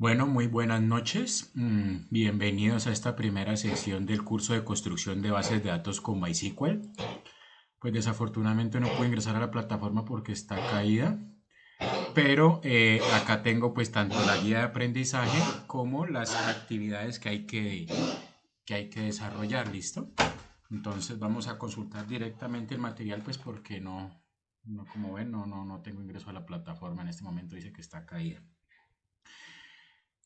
Bueno, muy buenas noches. Bienvenidos a esta primera sección del curso de construcción de bases de datos con MySQL. Pues desafortunadamente no puedo ingresar a la plataforma porque está caída, pero acá tengo pues tanto la guía de aprendizaje como las actividades que hay que desarrollar, ¿listo? Entonces vamos a consultar directamente el material pues porque no como ven, no tengo ingreso a la plataforma en este momento, dice que está caída.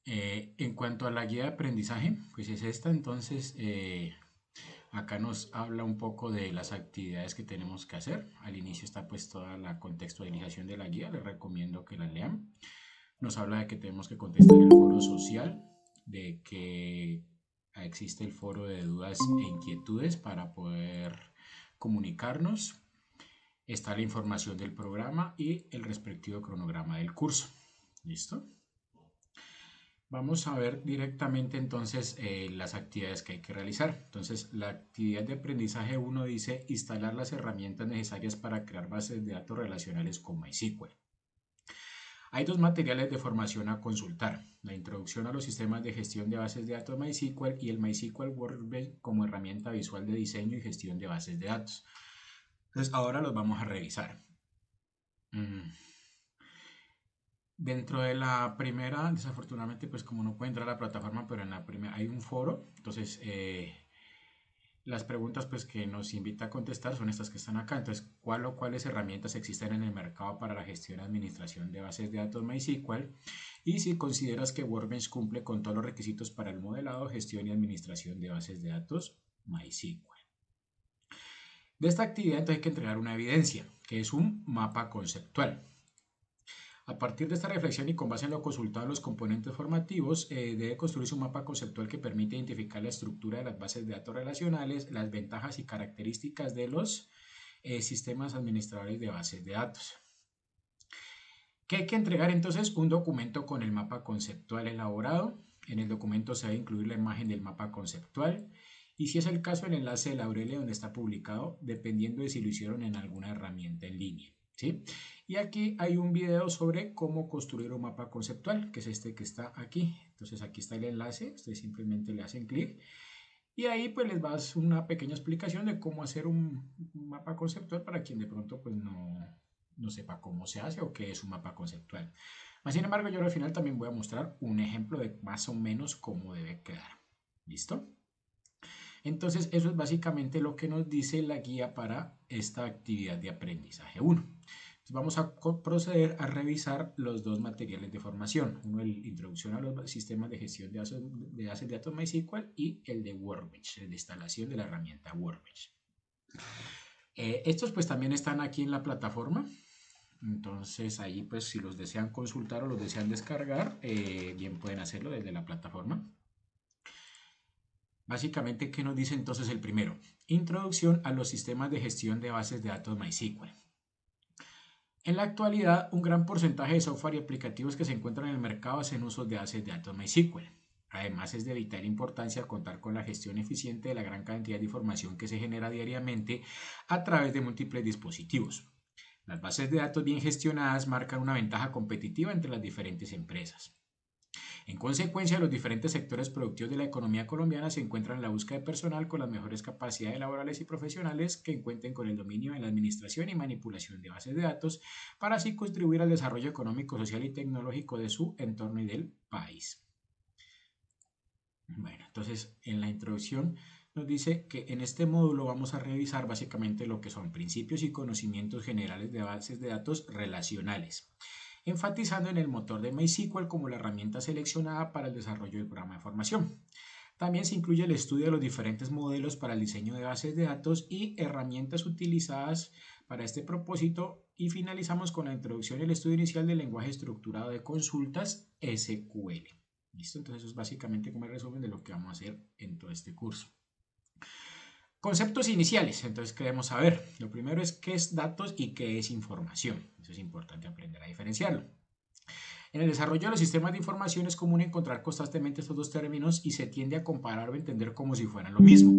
En cuanto a la guía de aprendizaje, pues es esta, entonces acá nos habla un poco de las actividades que tenemos que hacer. Al inicio está pues toda la contextualización de la guía, les recomiendo que la lean. Nos habla de que tenemos que contestar el foro social, de que existe el foro de dudas e inquietudes para poder comunicarnos. Está la información del programa y el respectivo cronograma del curso. ¿Listo? Vamos a ver directamente entonces las actividades que hay que realizar. Entonces, la actividad de aprendizaje uno dice instalar las herramientas necesarias para crear bases de datos relacionales con MySQL. Hay dos materiales de formación a consultar: la introducción a los sistemas de gestión de bases de datos MySQL y el MySQL Workbench como herramienta visual de diseño y gestión de bases de datos. Entonces, ahora los vamos a revisar. Mm, Dentro de la primera, desafortunadamente, pues como no puedo entrar a la plataforma, pero en la primera hay un foro. Entonces, las preguntas pues que nos invita a contestar son estas que están acá. Entonces, ¿cuál o cuáles herramientas existen en el mercado para la gestión y administración de bases de datos MySQL? Y si consideras que Workbench cumple con todos los requisitos para el modelado, gestión y administración de bases de datos MySQL. De esta actividad entonces hay que entregar una evidencia, que es un mapa conceptual. A partir de esta reflexión y con base en lo consultado en los componentes formativos, debe construirse un mapa conceptual que permite identificar la estructura de las bases de datos relacionales, las ventajas y características de los sistemas administradores de bases de datos. ¿Qué hay que entregar entonces? Un documento con el mapa conceptual elaborado. En el documento se debe incluir la imagen del mapa conceptual y, si es el caso, el enlace de la URL donde está publicado, dependiendo de si lo hicieron en alguna herramienta en línea. ¿Sí? Y aquí hay un video sobre cómo construir un mapa conceptual, que es este que está aquí. Entonces aquí está el enlace, ustedes simplemente le hacen clic y ahí pues les va a dar una pequeña explicación de cómo hacer un mapa conceptual para quien de pronto pues no sepa cómo se hace o qué es un mapa conceptual. Sin embargo, yo al final también voy a mostrar un ejemplo de más o menos cómo debe quedar. ¿Listo? Entonces, eso es básicamente lo que nos dice la guía para esta actividad de aprendizaje 1. Vamos a proceder a revisar los dos materiales de formación. Uno, el introducción a los sistemas de gestión de bases de datos MySQL, y el de Workbench, el de instalación de la herramienta Workbench. Estos pues también están aquí en la plataforma. Entonces ahí pues si los desean consultar o los desean descargar, bien pueden hacerlo desde la plataforma. Básicamente, ¿qué nos dice entonces el primero? Introducción a los sistemas de gestión de bases de datos MySQL. En la actualidad, un gran porcentaje de software y aplicativos que se encuentran en el mercado hacen uso de bases de datos MySQL. Además, es de vital importancia contar con la gestión eficiente de la gran cantidad de información que se genera diariamente a través de múltiples dispositivos. Las bases de datos bien gestionadas marcan una ventaja competitiva entre las diferentes empresas. En consecuencia, los diferentes sectores productivos de la economía colombiana se encuentran en la búsqueda de personal con las mejores capacidades laborales y profesionales que cuenten con el dominio en la administración y manipulación de bases de datos, para así contribuir al desarrollo económico, social y tecnológico de su entorno y del país. Bueno, entonces en la introducción nos dice que en este módulo vamos a revisar básicamente lo que son principios y conocimientos generales de bases de datos relacionales, enfatizando en el motor de MySQL como la herramienta seleccionada para el desarrollo del programa de formación. También se incluye el estudio de los diferentes modelos para el diseño de bases de datos y herramientas utilizadas para este propósito, y finalizamos con la introducción y el estudio inicial del lenguaje estructurado de consultas SQL. ¿Listo? Entonces eso es básicamente como el resumen de lo que vamos a hacer en todo este curso. Conceptos iniciales. Entonces, ¿qué debemos saber? Lo primero es qué es datos y qué es información. Eso es importante aprender a diferenciarlo. En el desarrollo de los sistemas de información es común encontrar constantemente estos dos términos y se tiende a comparar o entender como si fueran lo mismo.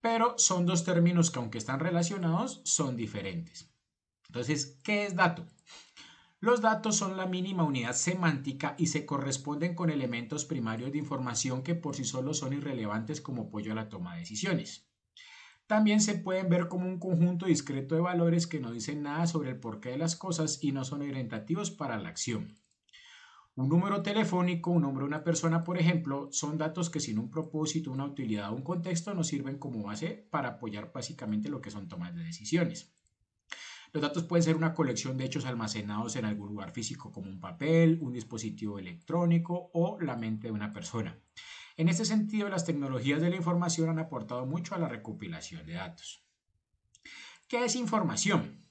Pero son dos términos que, aunque están relacionados, son diferentes. Entonces, ¿qué es dato? Los datos son la mínima unidad semántica y se corresponden con elementos primarios de información que por sí solos son irrelevantes como apoyo a la toma de decisiones. También se pueden ver como un conjunto discreto de valores que no dicen nada sobre el porqué de las cosas y no son orientativos para la acción. Un número telefónico, un nombre de una persona, por ejemplo, son datos que sin un propósito, una utilidad o un contexto nos sirven como base para apoyar básicamente lo que son tomas de decisiones. Los datos pueden ser una colección de hechos almacenados en algún lugar físico como un papel, un dispositivo electrónico o la mente de una persona. En este sentido, las tecnologías de la información han aportado mucho a la recopilación de datos. ¿Qué es información?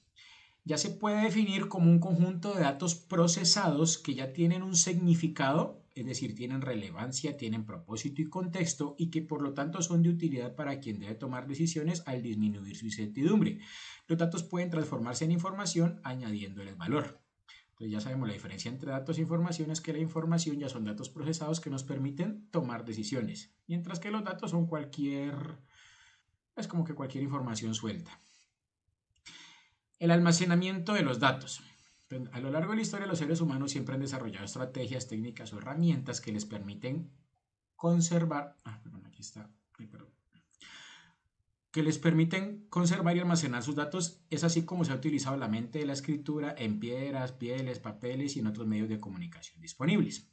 Ya se puede definir como un conjunto de datos procesados que ya tienen un significado, es decir, tienen relevancia, tienen propósito y contexto y que por lo tanto son de utilidad para quien debe tomar decisiones al disminuir su incertidumbre. Los datos pueden transformarse en información añadiéndoles valor. Entonces ya sabemos la diferencia entre datos e información es que la información ya son datos procesados que nos permiten tomar decisiones, mientras que los datos son es como que cualquier información suelta. El almacenamiento de los datos. A lo largo de la historia, los seres humanos siempre han desarrollado estrategias, técnicas o herramientas que les permiten conservar, que les permiten conservar y almacenar sus datos. Es así como se ha utilizado la mente de la escritura en piedras, pieles, papeles y en otros medios de comunicación disponibles.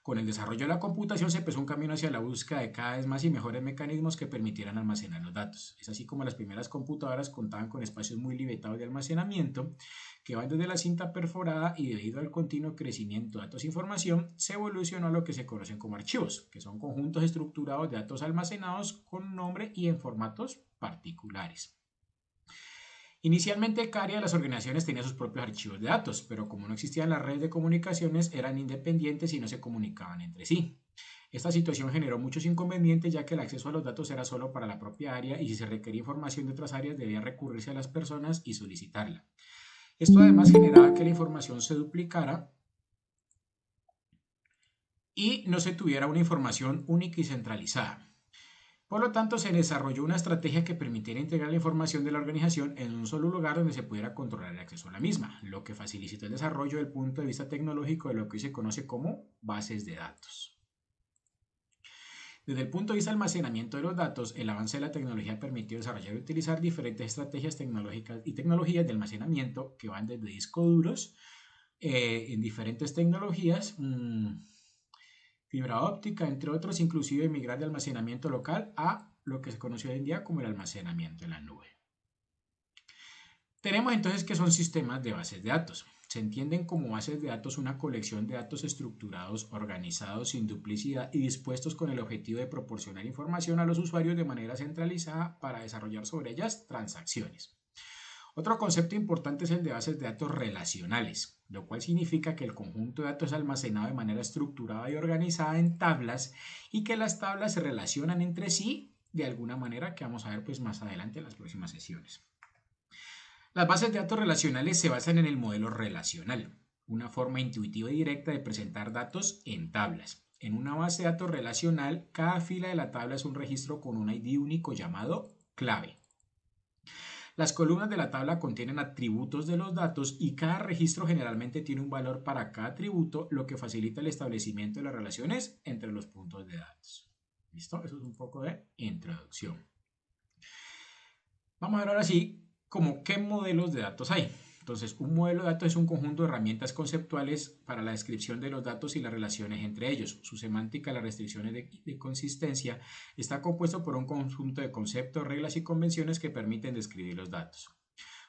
Con el desarrollo de la computación se empezó un camino hacia la búsqueda de cada vez más y mejores mecanismos que permitieran almacenar los datos. Es así como las primeras computadoras contaban con espacios muy limitados de almacenamiento que van desde la cinta perforada y debido al continuo crecimiento de datos e información se evolucionó a lo que se conocen como archivos, que son conjuntos estructurados de datos almacenados con nombre y en formatos particulares. Inicialmente, cada área de las organizaciones tenía sus propios archivos de datos, pero como no existían las redes de comunicaciones, eran independientes y no se comunicaban entre sí. Esta situación generó muchos inconvenientes ya que el acceso a los datos era solo para la propia área y si se requería información de otras áreas debía recurrirse a las personas y solicitarla. Esto además generaba que la información se duplicara y no se tuviera una información única y centralizada. Por lo tanto, se desarrolló una estrategia que permitiera integrar la información de la organización en un solo lugar donde se pudiera controlar el acceso a la misma, lo que facilitó el desarrollo desde el punto de vista tecnológico de lo que hoy se conoce como bases de datos. Desde el punto de vista del almacenamiento de los datos, el avance de la tecnología permitió desarrollar y utilizar diferentes estrategias tecnológicas y tecnologías de almacenamiento que van desde discos duros en diferentes tecnologías, fibra óptica, entre otros, inclusive migrar de almacenamiento local a lo que se conoce hoy en día como el almacenamiento en la nube. Tenemos entonces que son sistemas de bases de datos. Se entienden como bases de datos una colección de datos estructurados, organizados, sin duplicidad y dispuestos con el objetivo de proporcionar información a los usuarios de manera centralizada para desarrollar sobre ellas transacciones. Otro concepto importante es el de bases de datos relacionales, lo cual significa que el conjunto de datos es almacenado de manera estructurada y organizada en tablas y que las tablas se relacionan entre sí de alguna manera que vamos a ver pues más adelante en las próximas sesiones. Las bases de datos relacionales se basan en el modelo relacional, una forma intuitiva y directa de presentar datos en tablas. En una base de datos relacional, cada fila de la tabla es un registro con un ID único llamado clave. Las columnas de la tabla contienen atributos de los datos y cada registro generalmente tiene un valor para cada atributo, lo que facilita el establecimiento de las relaciones entre los puntos de datos. ¿Listo? Eso es un poco de introducción. Vamos a ver ahora sí como qué modelos de datos hay. Entonces, un modelo de datos es un conjunto de herramientas conceptuales para la descripción de los datos y las relaciones entre ellos. Su semántica, las restricciones de consistencia, está compuesto por un conjunto de conceptos, reglas y convenciones que permiten describir los datos.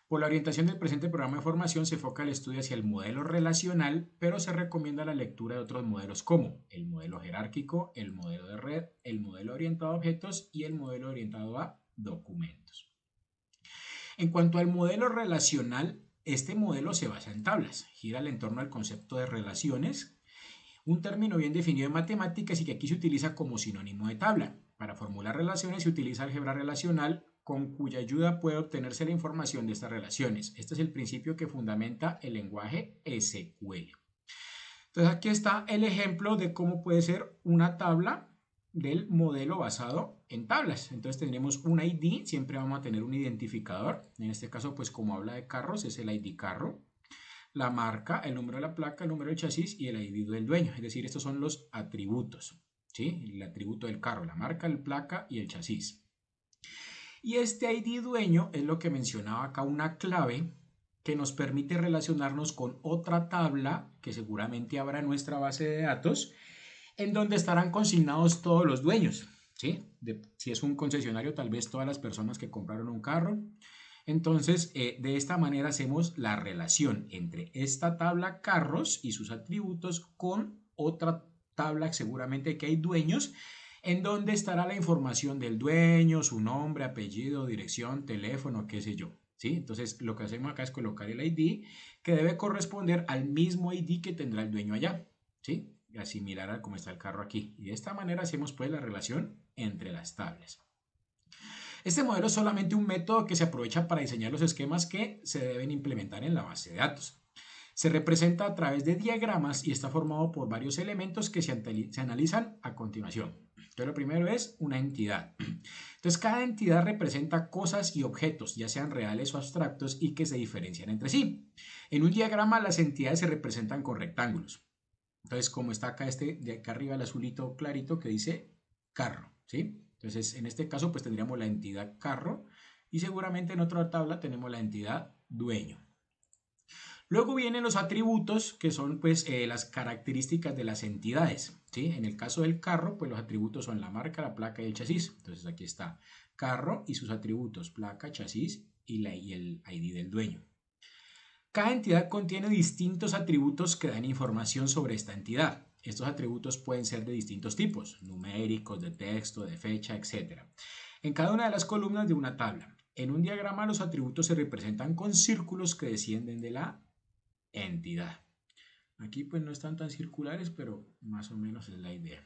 Por la orientación del presente programa de formación se enfoca el estudio hacia el modelo relacional, pero se recomienda la lectura de otros modelos como el modelo jerárquico, el modelo de red, el modelo orientado a objetos y el modelo orientado a documentos. En cuanto al modelo relacional, este modelo se basa en tablas, gira en torno al concepto de relaciones, un término bien definido en matemáticas y que aquí se utiliza como sinónimo de tabla. Para formular relaciones se utiliza álgebra relacional, con cuya ayuda puede obtenerse la información de estas relaciones. Este es el principio que fundamenta el lenguaje SQL. Entonces aquí está el ejemplo de cómo puede ser una tabla del modelo basado en tablas. Entonces tendremos un ID, siempre vamos a tener un identificador. En este caso, pues como habla de carros, es el ID carro. la marca, el número de la placa, el número del chasis y el ID del dueño. Es decir, estos son los atributos, ¿sí? El atributo del carro, la marca, la placa y el chasis. Y este ID dueño es lo que mencionaba acá, una clave que nos permite relacionarnos con otra tabla que seguramente habrá en nuestra base de datos, en donde estarán consignados todos los dueños, ¿sí? Si es un concesionario, tal vez todas las personas que compraron un carro. Entonces, de esta manera hacemos la relación entre esta tabla carros y sus atributos con otra tabla seguramente que hay dueños, en donde estará la información del dueño, su nombre, apellido, dirección, teléfono, qué sé yo. ¿Sí? Entonces, lo que hacemos acá es colocar el ID que debe corresponder al mismo ID que tendrá el dueño allá. ¿Sí? Asimilar a cómo está el carro aquí. Y de esta manera hacemos pues la relación entre las tablas. Este modelo es solamente un método que se aprovecha para diseñar los esquemas que se deben implementar en la base de datos. Se representa a través de diagramas y está formado por varios elementos que se analizan a continuación. Entonces, lo primero es una entidad. Entonces, cada entidad representa cosas y objetos, ya sean reales o abstractos, y que se diferencian entre sí. En un diagrama, las entidades se representan con rectángulos. Entonces, como está acá de acá arriba el azulito clarito que dice carro, ¿sí? Entonces, en este caso, pues tendríamos la entidad carro y seguramente en otra tabla tenemos la entidad dueño. Luego vienen los atributos, que son pues las características de las entidades, ¿sí? En el caso del carro, pues los atributos son la marca, la placa y el chasis. Entonces aquí está carro y sus atributos, placa, chasis y el ID del dueño. Cada entidad contiene distintos atributos que dan información sobre esta entidad. Estos atributos pueden ser de distintos tipos, numéricos, de texto, de fecha, etc. En cada una de las columnas de una tabla. En un diagrama los atributos se representan con círculos que descienden de la entidad. Aquí pues no están tan circulares, pero más o menos es la idea.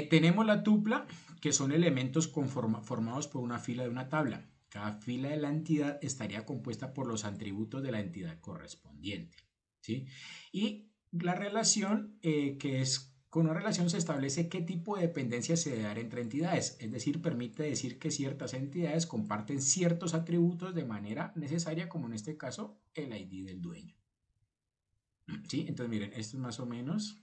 Tenemos la tupla, que son elementos formados por una fila de una tabla. Cada fila de la entidad estaría compuesta por los atributos de la entidad correspondiente, ¿sí? Y la relación, con una relación se establece qué tipo de dependencia se debe dar entre entidades, es decir, permite decir que ciertas entidades comparten ciertos atributos de manera necesaria, como en este caso el ID del dueño. ¿Sí? Entonces miren, esto es más o menos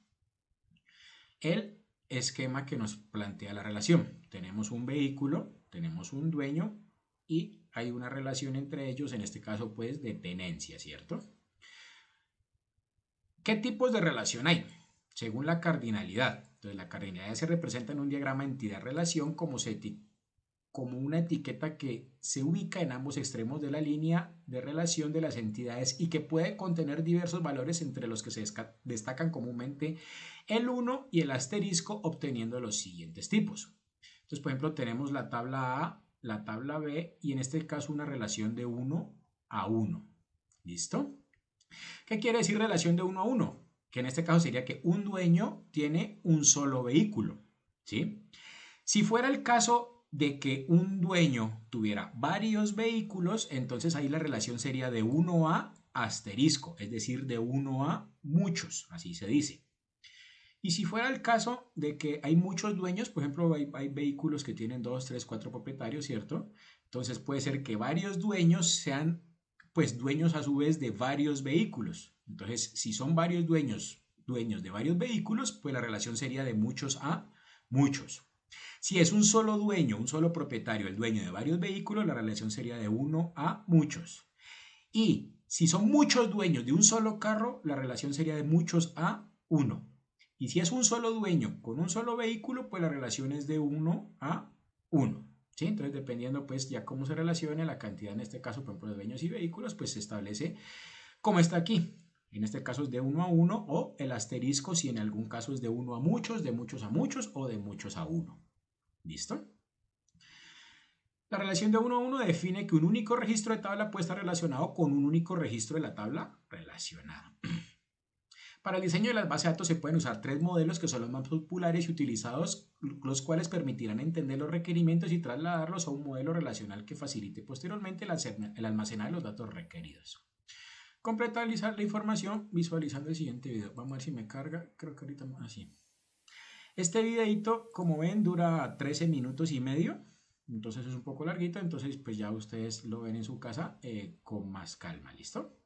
el esquema que nos plantea la relación. Tenemos un vehículo, tenemos un dueño y hay una relación entre ellos, en este caso pues de tenencia, ¿cierto? ¿Qué tipos de relación hay? Según la cardinalidad. Entonces la cardinalidad se representa en un diagrama entidad-relación como una etiqueta que se ubica en ambos extremos de la línea de relación de las entidades y que puede contener diversos valores entre los que se destacan comúnmente el 1 y el asterisco, obteniendo los siguientes tipos. Entonces, por ejemplo, tenemos la tabla A, la tabla B y en este caso una relación de 1 a 1. ¿Listo? ¿Qué quiere decir relación de 1 a 1? Que en este caso sería que un dueño tiene un solo vehículo, ¿sí? Si fuera el caso de que un dueño tuviera varios vehículos, entonces ahí la relación sería de 1 a asterisco, es decir, de 1 a muchos, así se dice. Y si fuera el caso de que hay muchos dueños, por ejemplo, hay vehículos que tienen 2, 3, 4 propietarios, ¿cierto? Entonces puede ser que varios dueños sean, pues, dueños a su vez de varios vehículos. Entonces, si son varios dueños de varios vehículos, pues la relación sería de muchos a muchos. Si es un solo dueño, un solo propietario, el dueño de varios vehículos, la relación sería de 1 a muchos. Y si son muchos dueños de un solo carro, la relación sería de muchos a 1. Y si es un solo dueño con un solo vehículo, pues la relación es de 1 a 1. ¿Sí? Entonces, dependiendo pues ya cómo se relacione la cantidad, en este caso, por ejemplo, de dueños y vehículos, pues se establece como está aquí. En este caso es de 1 a 1 o el asterisco si en algún caso es de 1 a muchos a muchos o de muchos a 1. ¿Listo? La relación de 1 a 1 define que un único registro de tabla puede estar relacionado con un único registro de la tabla relacionada. Para el diseño de las bases de datos se pueden usar 3 modelos que son los más populares y utilizados, los cuales permitirán entender los requerimientos y trasladarlos a un modelo relacional que facilite posteriormente el almacenar de los datos requeridos. Completalizar la información visualizando el siguiente video. Vamos a ver si me carga, creo que ahorita así. Este videito, como ven, dura 13 minutos y medio, entonces es un poco larguito, entonces pues ya ustedes lo ven en su casa con más calma, ¿listo?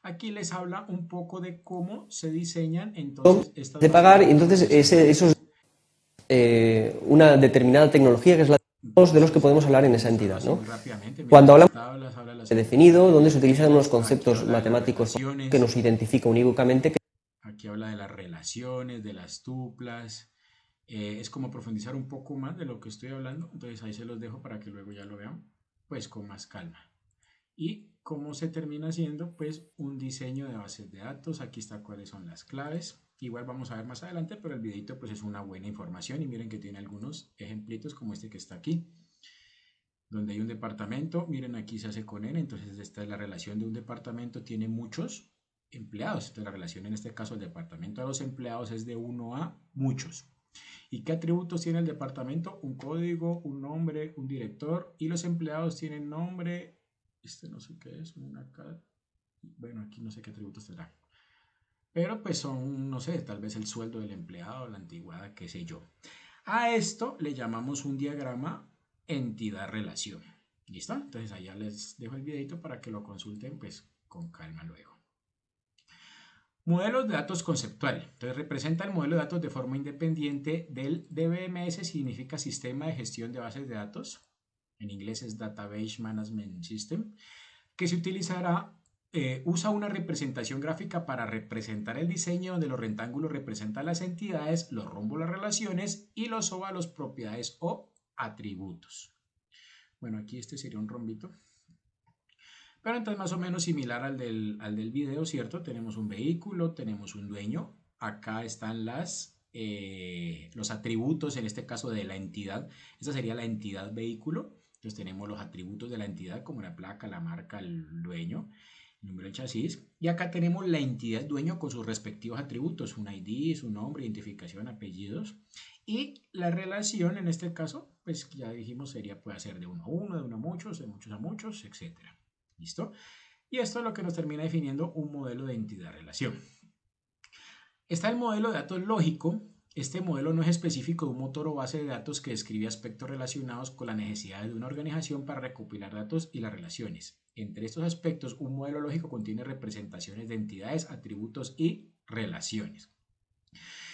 Aquí les habla un poco de cómo se diseñan entonces estas de bases de pagar y datos entonces relacionales. una determinada tecnología que es la de los que Entonces, podemos hablar en esa les hablo entidad, así ¿no? muy rápidamente. Miren Cuando las hablamos tablas, habla de las de definido, donde se utilizan unos entidades, aquí conceptos habla de las matemáticos que relaciones, nos identifica unívocamente. aquí habla de las relaciones, de las tuplas. Es como profundizar un poco más de lo que estoy hablando. Entonces ahí se los dejo para que luego ya lo vean, pues con más calma. Y cómo se termina haciendo, pues un diseño de bases de datos. Aquí está cuáles son las claves. Igual vamos a ver más adelante, pero el videito pues es una buena información y miren que tiene algunos ejemplitos como este que está aquí, donde hay un departamento. Miren, aquí se hace con N, entonces esta es la relación de un departamento, tiene muchos empleados. Entonces la relación en este caso del departamento a los empleados es de 1 a muchos. ¿Y qué atributos tiene el departamento? Un código, un nombre, un director, y los empleados tienen nombre, no sé qué es, una cat, bueno, aquí no sé qué atributos tendrá. Pero pues son, no sé, tal vez el sueldo del empleado, la antigüedad, qué sé yo. A esto le llamamos un diagrama entidad-relación. ¿Listo? Entonces allá les dejo el videito para que lo consulten pues con calma luego. Modelos de datos conceptual. Entonces representa el modelo de datos de forma independiente del DBMS, significa Sistema de Gestión de Bases de Datos. En inglés es Database Management System, que se utilizará, usa una representación gráfica para representar el diseño, donde los rectángulos representan las entidades, los rombos las relaciones y los óvalos propiedades o atributos. Bueno, aquí este sería un rombito. Pero entonces más o menos similar al del video, ¿cierto? Tenemos un vehículo, tenemos un dueño. Acá están los atributos, en este caso de la entidad. Esta sería la entidad vehículo. Entonces tenemos los atributos de la entidad como la placa, la marca, el dueño, el número del chasis. Y acá tenemos la entidad dueño con sus respectivos atributos, un ID, su nombre, identificación, apellidos. Y la relación en este caso, pues ya dijimos, puede ser de uno a uno, de uno a muchos, de muchos a muchos, etcétera. ¿Listo? Y esto es lo que nos termina definiendo un modelo de entidad-relación. Está el modelo de datos lógico. Este modelo no es específico de un motor o base de datos que describe aspectos relacionados con las necesidades de una organización para recopilar datos y las relaciones. Entre estos aspectos, un modelo lógico contiene representaciones de entidades, atributos y relaciones.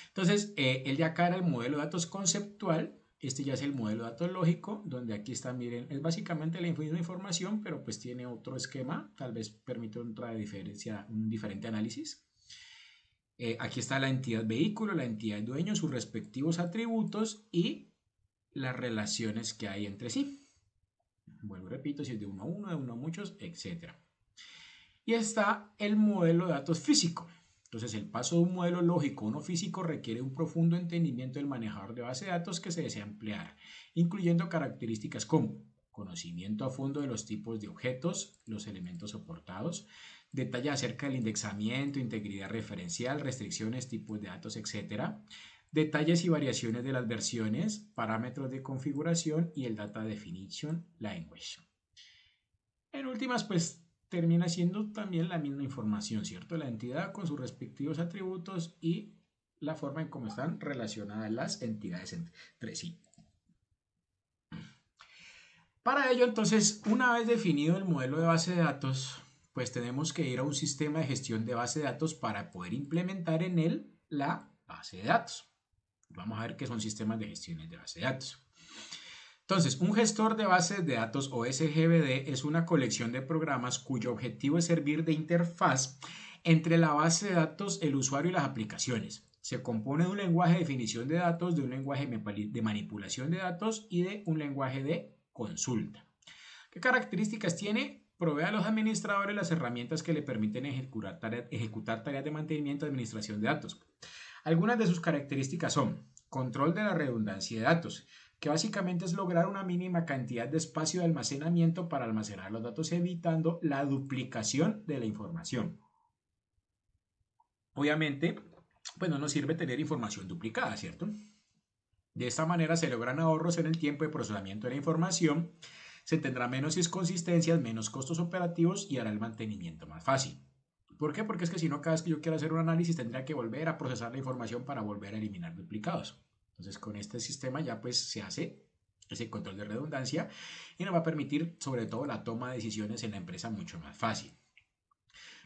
Entonces, el de acá era el modelo de datos conceptual. Este ya es el modelo de datos lógico, donde aquí está, miren, es básicamente la misma información, pero pues tiene otro esquema, tal vez permite otra diferencia, un diferente análisis. Aquí está la entidad vehículo, la entidad dueño, sus respectivos atributos y las relaciones que hay entre sí. Bueno, repito, si es de uno a uno, de uno a muchos, etc. Y está el modelo de datos físico. Entonces, el paso de un modelo lógico a uno físico requiere un profundo entendimiento del manejador de base de datos que se desea emplear, incluyendo características como conocimiento a fondo de los tipos de objetos, los elementos soportados, detalles acerca del indexamiento, integridad referencial, restricciones, tipos de datos, etc. Detalles y variaciones de las versiones, parámetros de configuración y el Data Definition Language. En últimas, pues termina siendo también la misma información, ¿cierto? La entidad con sus respectivos atributos y la forma en cómo están relacionadas las entidades entre sí. Para ello, entonces, una vez definido el modelo de base de datos, pues tenemos que ir a un sistema de gestión de base de datos para poder implementar en él la base de datos. Vamos a ver qué son sistemas de gestión de base de datos. Entonces, un gestor de bases de datos o SGBD es una colección de programas cuyo objetivo es servir de interfaz entre la base de datos, el usuario y las aplicaciones. Se compone de un lenguaje de definición de datos, de un lenguaje de manipulación de datos y de un lenguaje de consulta. ¿Qué características tiene? Provee a los administradores las herramientas que le permiten ejecutar tareas de mantenimiento y administración de datos. Algunas de sus características son control de la redundancia de datos, que básicamente es lograr una mínima cantidad de espacio de almacenamiento para almacenar los datos, evitando la duplicación de la información. Obviamente, pues no nos sirve tener información duplicada, ¿cierto? De esta manera se logran ahorros en el tiempo de procesamiento de la información, se tendrá menos inconsistencias, menos costos operativos y hará el mantenimiento más fácil. ¿Por qué? Porque es que si no, cada vez que yo quiero hacer un análisis tendría que volver a procesar la información para volver a eliminar duplicados. Entonces, con este sistema ya pues se hace ese control de redundancia y nos va a permitir sobre todo la toma de decisiones en la empresa mucho más fácil.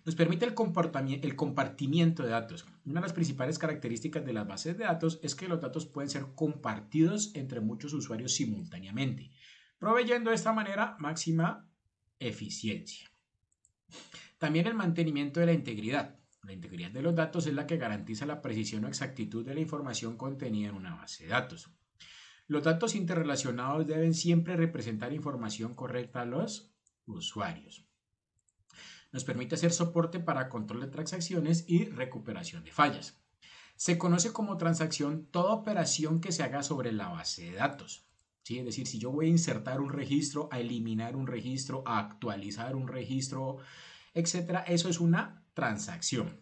Nos permite el compartimiento de datos. Una de las principales características de las bases de datos es que los datos pueden ser compartidos entre muchos usuarios simultáneamente, proveyendo de esta manera máxima eficiencia. También el mantenimiento de la integridad. La integridad de los datos es la que garantiza la precisión o exactitud de la información contenida en una base de datos. Los datos interrelacionados deben siempre representar información correcta a los usuarios. Nos permite hacer soporte para control de transacciones y recuperación de fallas. Se conoce como transacción toda operación que se haga sobre la base de datos. ¿Sí? Es decir, si yo voy a insertar un registro, a eliminar un registro, a actualizar un registro, etcétera, eso es una transacción.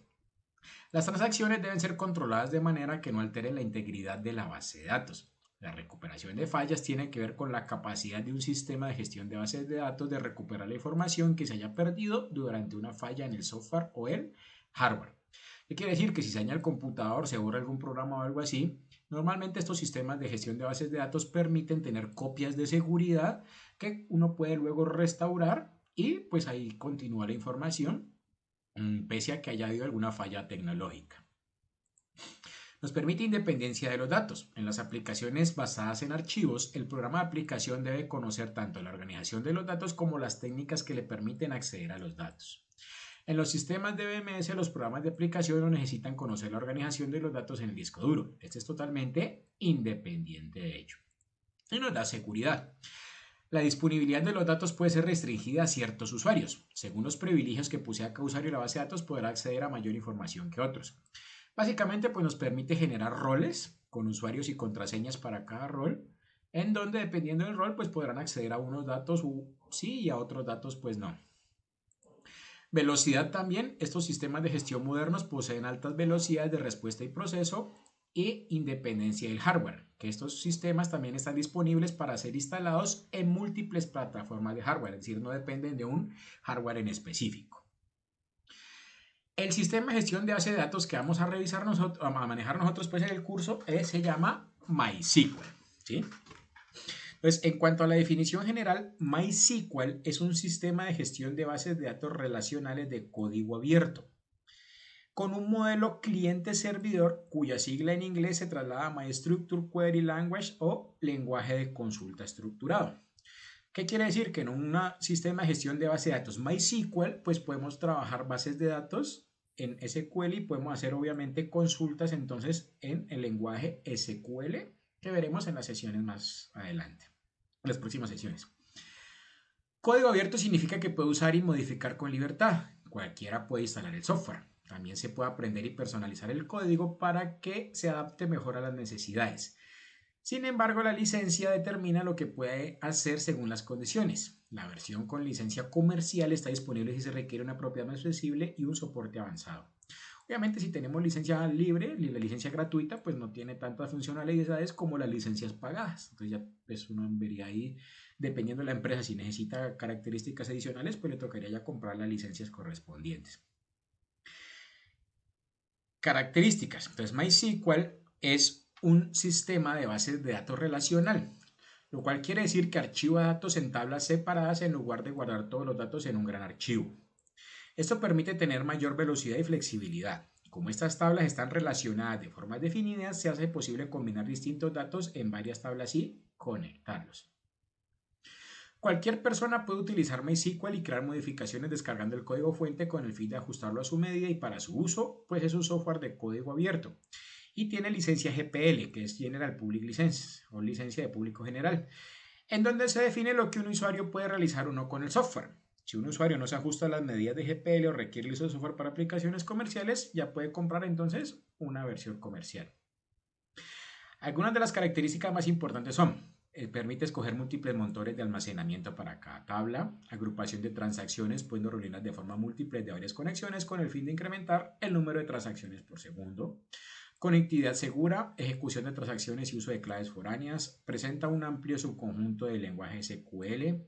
Las transacciones deben ser controladas de manera que no alteren la integridad de la base de datos. La recuperación de fallas tiene que ver con la capacidad de un sistema de gestión de bases de datos de recuperar la información que se haya perdido durante una falla en el software o el hardware. ¿Qué quiere decir? Que si se daña el computador, se borra algún programa o algo así, normalmente estos sistemas de gestión de bases de datos permiten tener copias de seguridad que uno puede luego restaurar y pues ahí continúa la información pese a que haya habido alguna falla tecnológica. Nos permite independencia de los datos. En las aplicaciones basadas en archivos, el programa de aplicación debe conocer tanto la organización de los datos como las técnicas que le permiten acceder a los datos. En los sistemas de BMS, los programas de aplicación no necesitan conocer la organización de los datos en el disco duro. Este es totalmente independiente de ello. Y nos da seguridad. La disponibilidad de los datos puede ser restringida a ciertos usuarios. Según los privilegios que posea cada usuario de la base de datos, podrá acceder a mayor información que otros. Básicamente, pues nos permite generar roles con usuarios y contraseñas para cada rol, en donde dependiendo del rol, pues podrán acceder a unos datos sí y a otros datos, pues no. Velocidad también. Estos sistemas de gestión modernos poseen altas velocidades de respuesta y proceso e independencia del hardware, que estos sistemas también están disponibles para ser instalados en múltiples plataformas de hardware, es decir, no dependen de un hardware en específico. El sistema de gestión de base de datos que vamos a revisar nosotros, a manejar nosotros pues en el curso se llama MySQL, ¿sí? Entonces, en cuanto a la definición general, MySQL es un sistema de gestión de bases de datos relacionales de código abierto, con un modelo cliente-servidor cuya sigla en inglés se traslada a MyStructure Query Language o lenguaje de consulta estructurado. ¿Qué quiere decir? Que en un sistema de gestión de base de datos MySQL, pues podemos trabajar bases de datos en SQL y podemos hacer obviamente consultas entonces en el lenguaje SQL que veremos en las sesiones más adelante, en las próximas sesiones. Código abierto significa que puede usar y modificar con libertad. Cualquiera puede instalar el software. También se puede aprender y personalizar el código para que se adapte mejor a las necesidades. Sin embargo, la licencia determina lo que puede hacer según las condiciones. La versión con licencia comercial está disponible si se requiere una propiedad más flexible y un soporte avanzado. Obviamente, si tenemos licencia libre, la licencia gratuita, pues no tiene tantas funcionalidades como las licencias pagadas. Entonces ya pues uno vería ahí, dependiendo de la empresa, si necesita características adicionales, pues le tocaría ya comprar las licencias correspondientes. Características. Entonces, MySQL es un sistema de bases de datos relacional, lo cual quiere decir que archiva datos en tablas separadas en lugar de guardar todos los datos en un gran archivo. Esto permite tener mayor velocidad y flexibilidad. Como estas tablas están relacionadas de formas definidas, se hace posible combinar distintos datos en varias tablas y conectarlos. Cualquier persona puede utilizar MySQL y crear modificaciones descargando el código fuente con el fin de ajustarlo a su medida y para su uso, pues es un software de código abierto y tiene licencia GPL, que es General Public License o licencia de público general, en donde se define lo que un usuario puede realizar o no con el software. Si un usuario no se ajusta a las medidas de GPL o requiere el uso de software para aplicaciones comerciales, ya puede comprar entonces una versión comercial. Algunas de las características más importantes son: permite escoger múltiples motores de almacenamiento para cada tabla, agrupación de transacciones, pudiendo reunirlas de forma múltiple de varias conexiones con el fin de incrementar el número de transacciones por segundo, conectividad segura, ejecución de transacciones y uso de claves foráneas, presenta un amplio subconjunto de lenguaje SQL,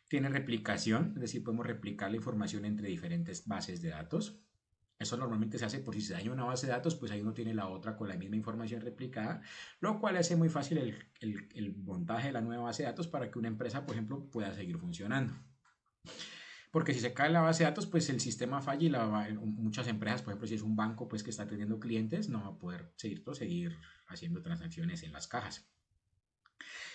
tiene replicación, es decir, podemos replicar la información entre diferentes bases de datos. Eso normalmente se hace por si se daña una base de datos, pues ahí uno tiene la otra con la misma información replicada, lo cual hace muy fácil el montaje de la nueva base de datos para que una empresa, por ejemplo, pueda seguir funcionando. porque si se cae la base de datos, pues el sistema falla y muchas empresas, por ejemplo, si es un banco pues que está teniendo clientes, no va a poder seguir haciendo transacciones en las cajas.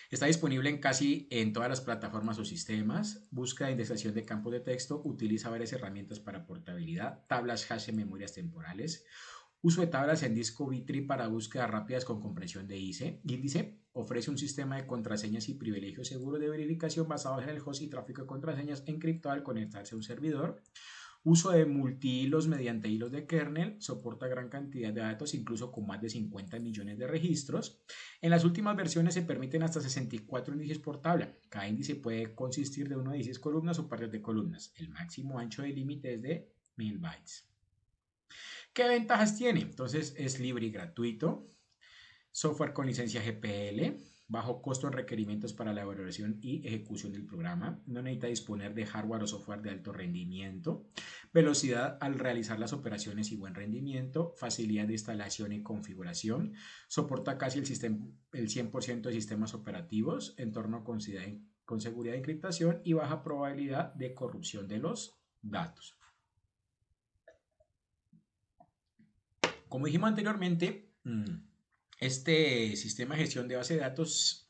Está disponible en casi en todas las plataformas o sistemas. Busca indexación de campos de texto. Utiliza varias herramientas para portabilidad. Tablas hash en memorias temporales. Uso de tablas en disco Bitri para búsquedas rápidas con comprensión de índice. Ofrece un sistema de contraseñas y privilegios seguros de verificación basados en el host y tráfico de contraseñas encriptado al conectarse a un servidor. Uso de multihilos mediante hilos de kernel, soporta gran cantidad de datos, incluso con más de 50 millones de registros. En las últimas versiones se permiten hasta 64 índices por tabla. Cada índice puede consistir de 1 de 16 columnas o pares de columnas. El máximo ancho de límite es de 1000 bytes. ¿Qué ventajas tiene? Entonces es libre y gratuito. Software con licencia GPL. Bajo costo en requerimientos para la elaboración y ejecución del programa. No necesita disponer de hardware o software de alto rendimiento. Velocidad al realizar las operaciones y buen rendimiento. Facilidad de instalación y configuración. Soporta casi el 100% de sistemas operativos. Entorno con seguridad de encriptación y baja probabilidad de corrupción de los datos. Como dijimos anteriormente, este sistema de gestión de base de datos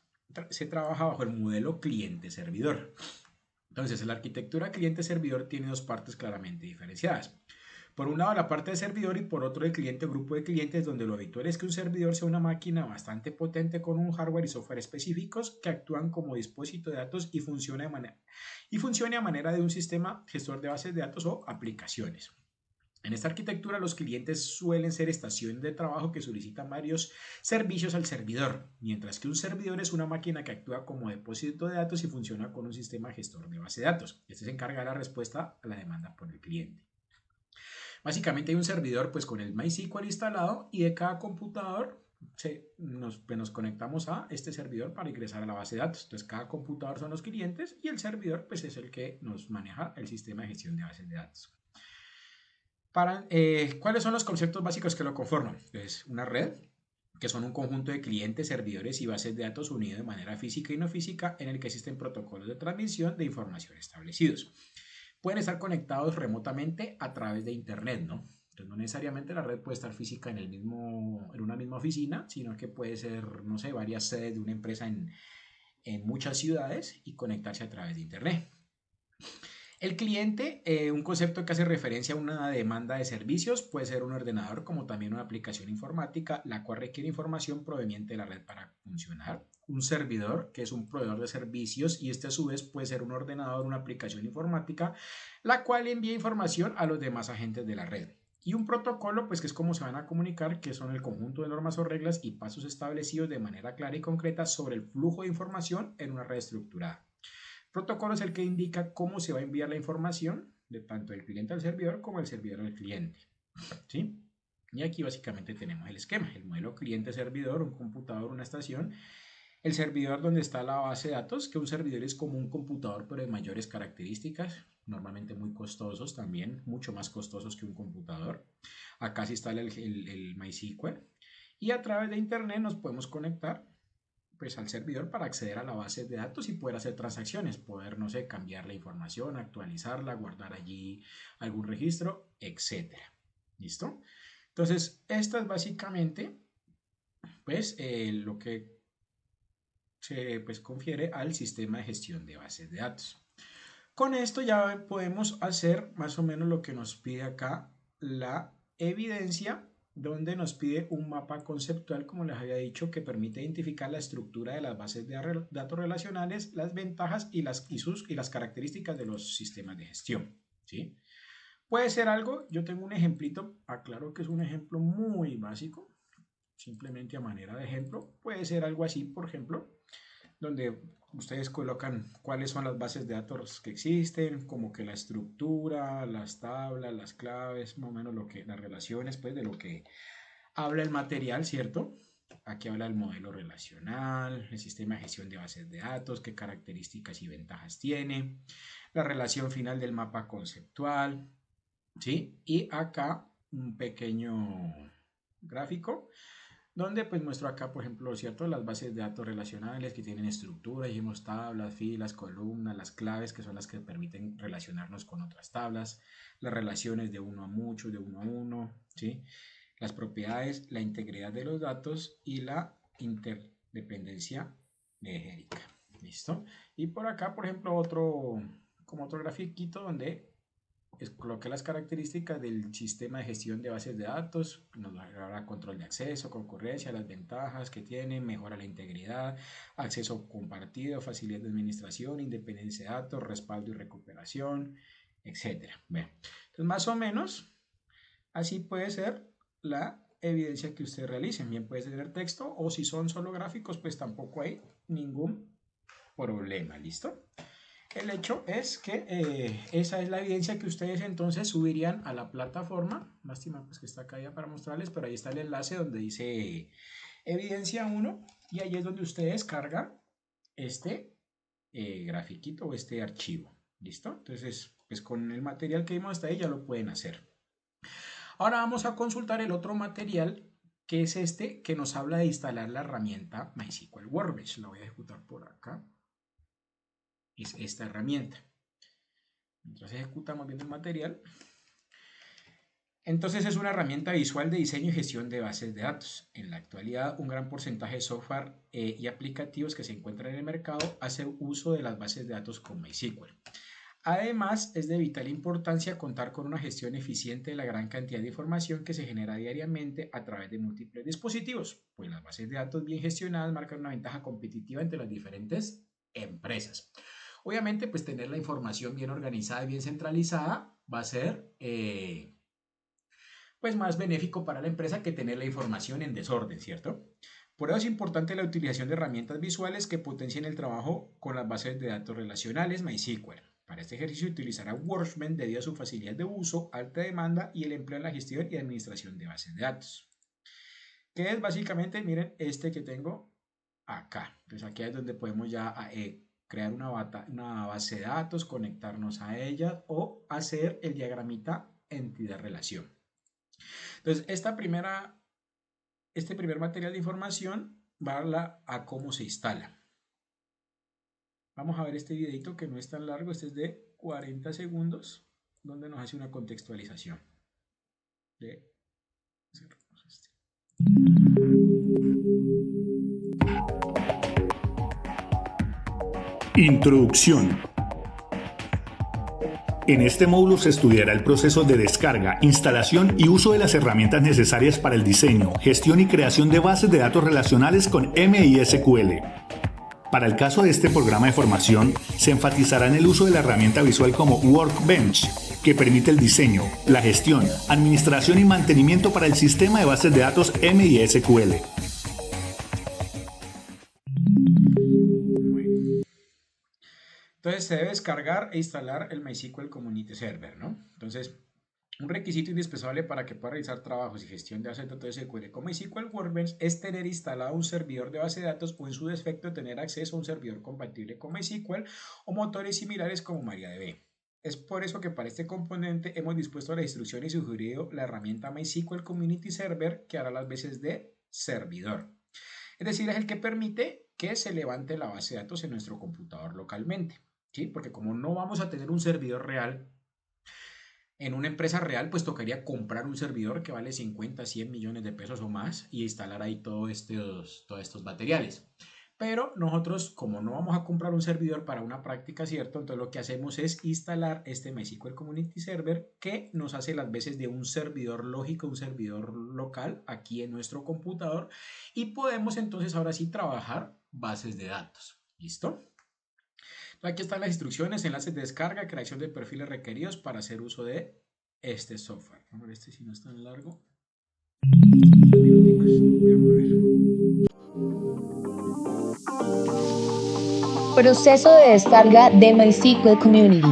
se trabaja bajo el modelo cliente-servidor. Entonces, la arquitectura cliente-servidor tiene dos partes claramente diferenciadas. Por un lado, la parte de servidor y por otro, el cliente o grupo de clientes, donde lo habitual es que un servidor sea una máquina bastante potente con un hardware y software específicos que actúan como dispositivo de datos y funcione a manera de un sistema gestor de bases de datos o aplicaciones. En esta arquitectura, los clientes suelen ser estaciones de trabajo que solicitan varios servicios al servidor, mientras que un servidor es una máquina que actúa como depósito de datos y funciona con un sistema gestor de base de datos. Este se encarga de la respuesta a la demanda por el cliente. Básicamente hay un servidor pues con el MySQL instalado y de cada computador nos conectamos a este servidor para ingresar a la base de datos. Entonces cada computador son los clientes y el servidor pues es el que nos maneja el sistema de gestión de bases de datos. ¿Cuáles son los conceptos básicos que lo conforman? Es una red, que son un conjunto de clientes, servidores y bases de datos unidos de manera física y no física en el que existen protocolos de transmisión de información establecidos. Pueden estar conectados remotamente a través de Internet, ¿no? Entonces no necesariamente la red puede estar física en una misma oficina, sino que puede ser, no sé, varias sedes de una empresa en muchas ciudades y conectarse a través de Internet. El cliente, un concepto que hace referencia a una demanda de servicios, puede ser un ordenador como también una aplicación informática, la cual requiere información proveniente de la red para funcionar. Un servidor, que es un proveedor de servicios y este a su vez puede ser un ordenador, una aplicación informática, la cual envía información a los demás agentes de la red. Y un protocolo, pues que es cómo se van a comunicar, que son el conjunto de normas o reglas y pasos establecidos de manera clara y concreta sobre el flujo de información en una red estructurada. Protocolo es el que indica cómo se va a enviar la información de tanto el cliente al servidor como el servidor al cliente. ¿Sí? Y aquí básicamente tenemos el esquema, el modelo cliente-servidor, un computador, una estación. El servidor donde está la base de datos, que un servidor es como un computador pero de mayores características, normalmente muy costosos también, mucho más costosos que un computador. Acá sí está el MySQL. Y a través de internet nos podemos conectar pues al servidor para acceder a la base de datos y poder hacer transacciones, poder, no sé, cambiar la información, actualizarla, guardar allí algún registro, etcétera. ¿Listo? Entonces, esto es básicamente pues lo que se pues, confiere al sistema de gestión de bases de datos. Con esto ya podemos hacer más o menos lo que nos pide acá la evidencia, donde nos pide un mapa conceptual, como les había dicho, que permite identificar la estructura de las bases de datos relacionales, las ventajas y las características de los sistemas de gestión. ¿Sí? Puede ser algo, yo tengo un ejemplito, aclaro que es un ejemplo muy básico, simplemente a manera de ejemplo. Puede ser algo así, por ejemplo, donde ustedes colocan cuáles son las bases de datos que existen, como que la estructura, las tablas, las claves, más o menos las relaciones, pues de lo que habla el material, ¿cierto? Aquí habla el modelo relacional, el sistema de gestión de bases de datos, qué características y ventajas tiene, la relación final del mapa conceptual, ¿sí? Y acá un pequeño gráfico donde pues muestro acá, por ejemplo, ¿cierto? Las bases de datos relacionales que tienen estructura, dijimos tablas, filas, columnas, las claves que son las que permiten relacionarnos con otras tablas, las relaciones de uno a mucho, de uno a uno, ¿sí? Las propiedades, la integridad de los datos y la interdependencia genérica. ¿Listo? Y por acá, por ejemplo, como otro grafiquito donde coloqué las características del sistema de gestión de bases de datos, nos dará control de acceso, concurrencia, las ventajas que tiene, mejora la integridad, acceso compartido, facilidad de administración, independencia de datos, respaldo y recuperación, etc. Bueno, entonces más o menos así puede ser la evidencia que ustedes realicen. Bien, puede tener texto o si son solo gráficos, pues tampoco hay ningún problema. ¿Listo? El hecho es que esa es la evidencia que ustedes entonces subirían a la plataforma. Lástima pues que está acá ya para mostrarles, pero ahí está el enlace donde dice evidencia 1 y ahí es donde ustedes cargan este grafiquito o este archivo. ¿Listo? Entonces, pues con el material que vimos hasta ahí ya lo pueden hacer. Ahora vamos a consultar el otro material que es este que nos habla de instalar la herramienta MySQL Workbench. La voy a ejecutar por acá. Es esta herramienta. Mientras ejecutamos viendo el material. Entonces es una herramienta visual de diseño y gestión de bases de datos. En la actualidad, un gran porcentaje de software y aplicativos que se encuentran en el mercado hace uso de las bases de datos con MySQL. Además, es de vital importancia contar con una gestión eficiente de la gran cantidad de información que se genera diariamente a través de múltiples dispositivos, pues las bases de datos bien gestionadas marcan una ventaja competitiva entre las diferentes empresas. Obviamente, pues tener la información bien organizada y bien centralizada va a ser pues más benéfico para la empresa que tener la información en desorden, ¿cierto? Por eso es importante la utilización de herramientas visuales que potencien el trabajo con las bases de datos relacionales MySQL. Para este ejercicio utilizará Workbench debido a su facilidad de uso, alta demanda y el empleo en la gestión y administración de bases de datos. Que es básicamente, miren, este que tengo acá. Entonces aquí es donde podemos ya crear una base de datos, conectarnos a ella o hacer el diagramita entidad-relación. Entonces, este primer material de información va a cómo se instala. Vamos a ver este videito que no es tan largo, este es de 40 segundos, donde nos hace una contextualización. Introducción. En este módulo se estudiará el proceso de descarga, instalación y uso de las herramientas necesarias para el diseño, gestión y creación de bases de datos relacionales con MySQL. Para el caso de este programa de formación, se enfatizará en el uso de la herramienta visual como Workbench, que permite el diseño, la gestión, administración y mantenimiento para el sistema de bases de datos MySQL. Entonces se debe descargar e instalar el MySQL Community Server, ¿no? Entonces, un requisito indispensable para que pueda realizar trabajos y gestión de bases de datos SQL con MySQL Workbench es tener instalado un servidor de base de datos o en su defecto tener acceso a un servidor compatible con MySQL o motores similares como MariaDB. Es por eso que para este componente hemos dispuesto la instrucción y sugerido la herramienta MySQL Community Server que hará las veces de servidor. Es decir, es el que permite que se levante la base de datos en nuestro computador localmente, ¿sí? Porque como no vamos a tener un servidor real en una empresa real, pues tocaría comprar un servidor que vale 50, 100 millones de pesos o más y instalar ahí todos estos materiales. Pero nosotros, como no vamos a comprar un servidor para una práctica, ¿cierto? Entonces lo que hacemos es instalar este MySQL Community Server que nos hace las veces de un servidor lógico, un servidor local aquí en nuestro computador y podemos entonces ahora sí trabajar bases de datos. ¿Listo? Aquí están las instrucciones, enlaces de descarga, creación de perfiles requeridos para hacer uso de este software. Vamos a ver si no es tan largo. Proceso de descarga de MySQL Community.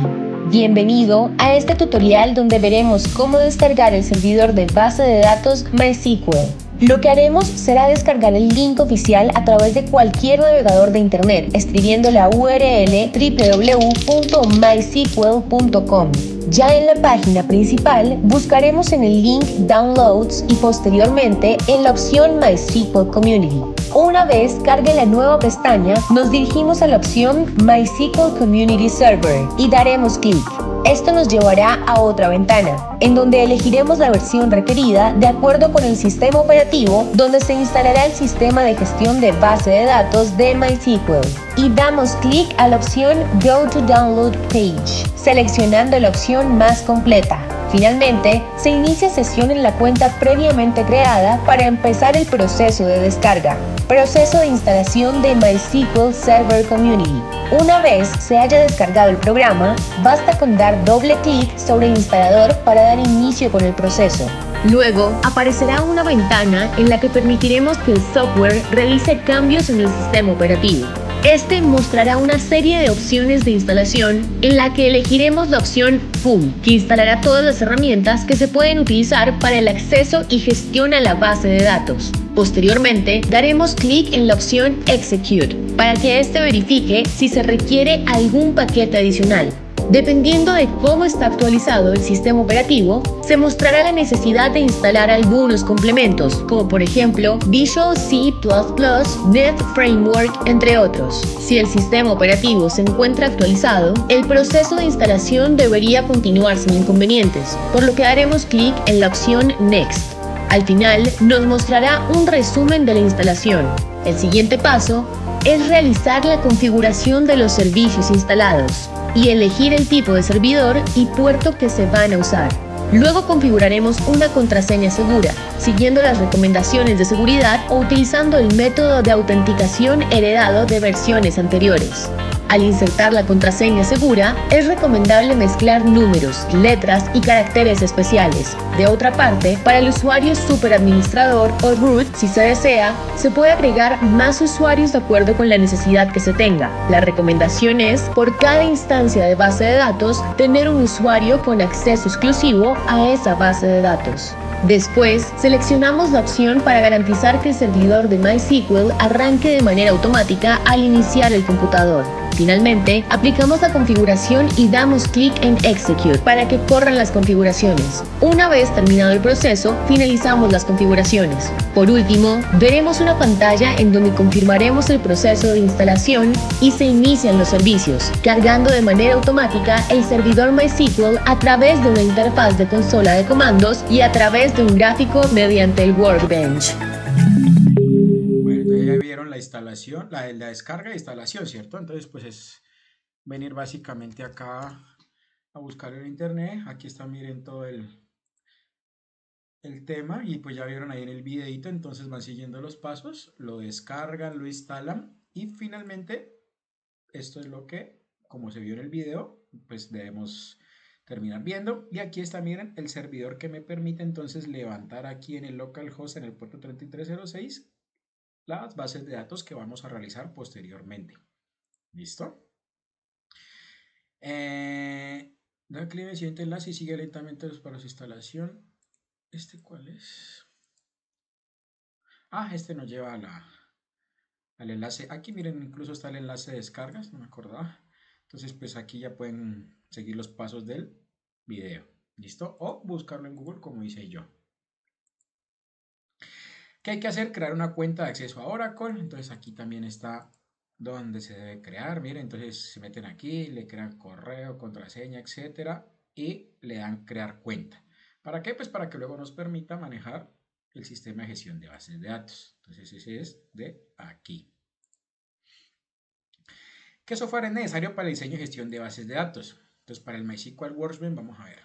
Bienvenido a este tutorial donde veremos cómo descargar el servidor de base de datos MySQL. Lo que haremos será descargar el link oficial a través de cualquier navegador de internet, escribiendo la URL www.mysql.com. Ya en la página principal buscaremos en el link Downloads y posteriormente en la opción MySQL Community. Una vez cargue la nueva pestaña, nos dirigimos a la opción MySQL Community Server y daremos clic. Esto nos llevará a otra ventana, en donde elegiremos la versión requerida de acuerdo con el sistema operativo donde se instalará el sistema de gestión de base de datos de MySQL. Y damos clic a la opción Go to Download Page, seleccionando la opción más completa. Finalmente, se inicia sesión en la cuenta previamente creada para empezar el proceso de descarga. Proceso de instalación de MySQL Server Community. Una vez se haya descargado el programa, basta con dar doble clic sobre el instalador para dar inicio con el proceso. Luego, aparecerá una ventana en la que permitiremos que el software realice cambios en el sistema operativo. Este mostrará una serie de opciones de instalación en la que elegiremos la opción Full, que instalará todas las herramientas que se pueden utilizar para el acceso y gestión a la base de datos. Posteriormente, daremos clic en la opción Execute para que éste verifique si se requiere algún paquete adicional. Dependiendo de cómo está actualizado el sistema operativo, se mostrará la necesidad de instalar algunos complementos, como por ejemplo Visual C++, Net Framework, entre otros. Si el sistema operativo se encuentra actualizado, el proceso de instalación debería continuar sin inconvenientes, por lo que daremos clic en la opción Next. Al final, nos mostrará un resumen de la instalación. El siguiente paso es realizar la configuración de los servicios instalados y elegir el tipo de servidor y puerto que se van a usar. Luego configuraremos una contraseña segura, siguiendo las recomendaciones de seguridad o utilizando el método de autenticación heredado de versiones anteriores. Al insertar la contraseña segura, es recomendable mezclar números, letras y caracteres especiales. De otra parte, para el usuario superadministrador o root, si se desea, se puede agregar más usuarios de acuerdo con la necesidad que se tenga. La recomendación es, por cada instancia de base de datos, tener un usuario con acceso exclusivo a esa base de datos. Después, seleccionamos la opción para garantizar que el servidor de MySQL arranque de manera automática al iniciar el computador. Finalmente, aplicamos la configuración y damos clic en Execute para que corran las configuraciones. Una vez terminado el proceso, finalizamos las configuraciones. Por último, veremos una pantalla en donde confirmaremos el proceso de instalación y se inician los servicios, cargando de manera automática el servidor MySQL a través de una interfaz de consola de comandos y a través de un gráfico mediante el Workbench. Bueno, ya vieron la instalación, la descarga e instalación, ¿cierto? Entonces, pues es venir básicamente acá a buscar en internet. Aquí está, miren todo el tema y pues ya vieron ahí en el videito. Entonces van siguiendo los pasos, lo descargan, lo instalan y finalmente esto es lo que, como se vio en el video, pues debemos terminar viendo. Y aquí está, miren, el servidor que me permite entonces levantar aquí en el localhost en el puerto 3306 las bases de datos que vamos a realizar posteriormente. ¿Listo? Da clic en el siguiente enlace y sigue lentamente para su instalación. ¿Este cuál es? Ah, este nos lleva al enlace. Aquí miren, incluso está el enlace de descargas, no me acordaba. Entonces, pues aquí ya pueden seguir los pasos del video. ¿Listo? O buscarlo en Google como hice yo. ¿Qué hay que hacer? Crear una cuenta de acceso a Oracle. Entonces aquí también está donde se debe crear. Miren, entonces se meten aquí, le crean correo, contraseña, etcétera, y le dan crear cuenta. ¿Para qué? Pues para que luego nos permita manejar el sistema de gestión de bases de datos. Entonces ese es de aquí. ¿Qué software es necesario para el diseño y gestión de bases de datos? Entonces para el MySQL Workbench vamos a ver.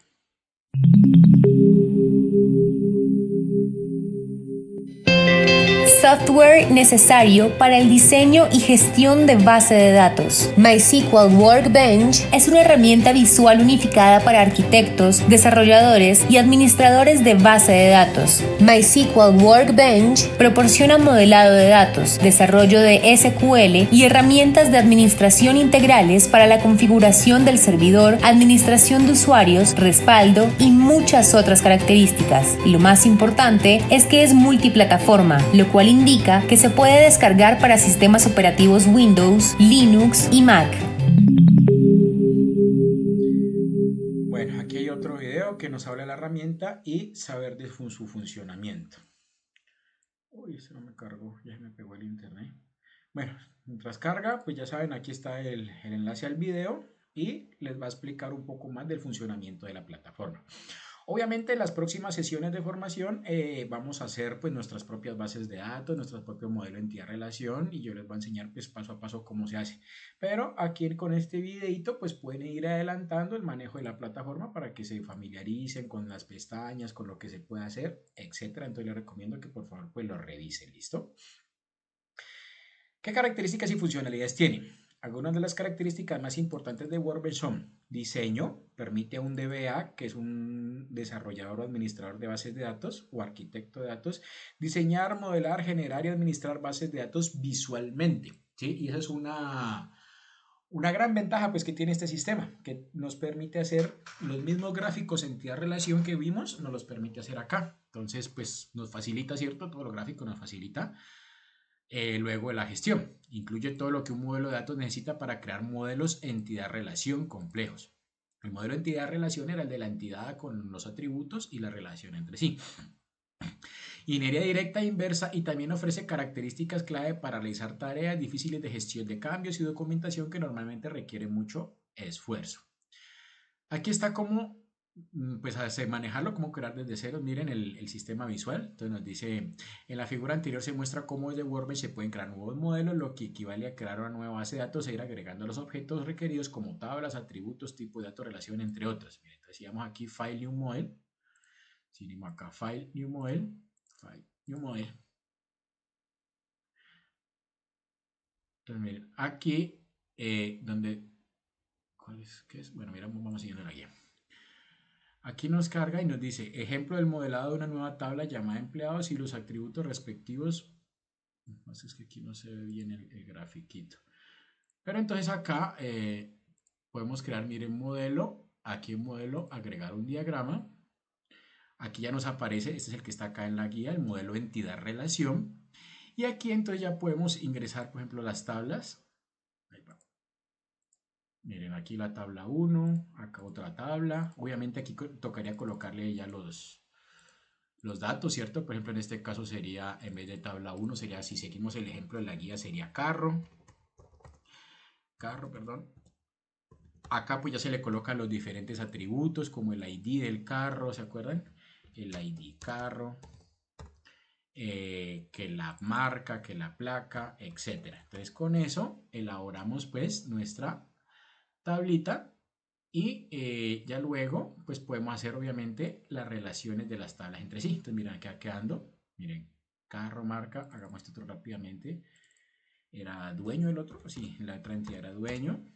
Software necesario para el diseño y gestión de base de datos. MySQL Workbench es una herramienta visual unificada para arquitectos, desarrolladores y administradores de base de datos. MySQL Workbench proporciona modelado de datos, desarrollo de SQL y herramientas de administración integrales para la configuración del servidor, administración de usuarios, respaldo y muchas otras características. Y lo más importante es que es multiplataforma, lo cual indica que se puede descargar para sistemas operativos Windows, Linux y Mac. Bueno, aquí responsable de la herramienta y saber de su funcionamiento. Uy, se no me cargó, ya me pegó el internet. Bueno, mientras carga, pues ya saben, aquí está el enlace al video y les va a explicar un poco más del funcionamiento de la plataforma. Obviamente en las próximas sesiones de formación vamos a hacer pues nuestras propias bases de datos, nuestro propio modelo de entidad-relación y yo les voy a enseñar pues paso a paso cómo se hace. Pero aquí con este videito pues pueden ir adelantando el manejo de la plataforma para que se familiaricen con las pestañas, con lo que se puede hacer, etcétera. Entonces les recomiendo que por favor pues lo revisen, ¿listo? ¿Qué características y funcionalidades tiene? Algunas de las características más importantes de Workbench son diseño, permite a un DBA, que es un desarrollador o administrador de bases de datos o arquitecto de datos, diseñar, modelar, generar y administrar bases de datos visualmente, ¿sí? Y esa es una gran ventaja pues que tiene este sistema, que nos permite hacer los mismos gráficos entidad-relación que vimos, nos los permite hacer acá. Entonces pues nos facilita, ¿cierto? Todo lo gráfico nos facilita. Luego la gestión. Incluye todo lo que un modelo de datos necesita para crear modelos entidad-relación complejos. El modelo entidad-relación era el de la entidad con los atributos y la relación entre sí. Ingeniería directa e inversa y también ofrece características clave para realizar tareas difíciles de gestión de cambios y documentación que normalmente requieren mucho esfuerzo. Aquí está cómo pues manejarlo, cómo crear desde cero. Miren el sistema visual. Entonces nos dice, en la figura anterior se muestra cómo desde Workbench se pueden crear nuevos modelos, lo que equivale a crear una nueva base de datos e ir agregando los objetos requeridos como tablas, atributos, tipo de datos, relación, entre otros. Miren, entonces decíamos aquí File New Model. Si venimos acá File New Model, File New Model. Entonces miren, aquí donde, ¿cuál es? ¿Qué es? Bueno, mira, vamos siguiendo la guía. Aquí nos carga y nos dice ejemplo del modelado de una nueva tabla llamada empleados y los atributos respectivos. Es que aquí no se ve bien el grafiquito. Pero entonces acá podemos crear, miren, modelo. Aquí en modelo agregar un diagrama. Aquí ya nos aparece, este es el que está acá en la guía, el modelo entidad-relación. Y aquí entonces ya podemos ingresar, por ejemplo, las tablas. Ahí va. Miren, aquí la tabla 1, acá otra tabla. Obviamente aquí tocaría colocarle ya los datos, ¿cierto? Por ejemplo, en este caso sería, en vez de tabla 1, sería, si seguimos el ejemplo de la guía, sería carro. Perdón. Acá pues ya se le colocan los diferentes atributos, como el ID del carro, ¿se acuerdan? El ID carro, que la marca, que la placa, etc. Entonces con eso elaboramos pues nuestra tablita y ya luego pues podemos hacer obviamente las relaciones de las tablas entre sí. Entonces miren, aquí va quedando, miren, carro, marca, hagamos esto otro rápidamente. ¿Era dueño el otro? Sí, la otra entidad era dueño.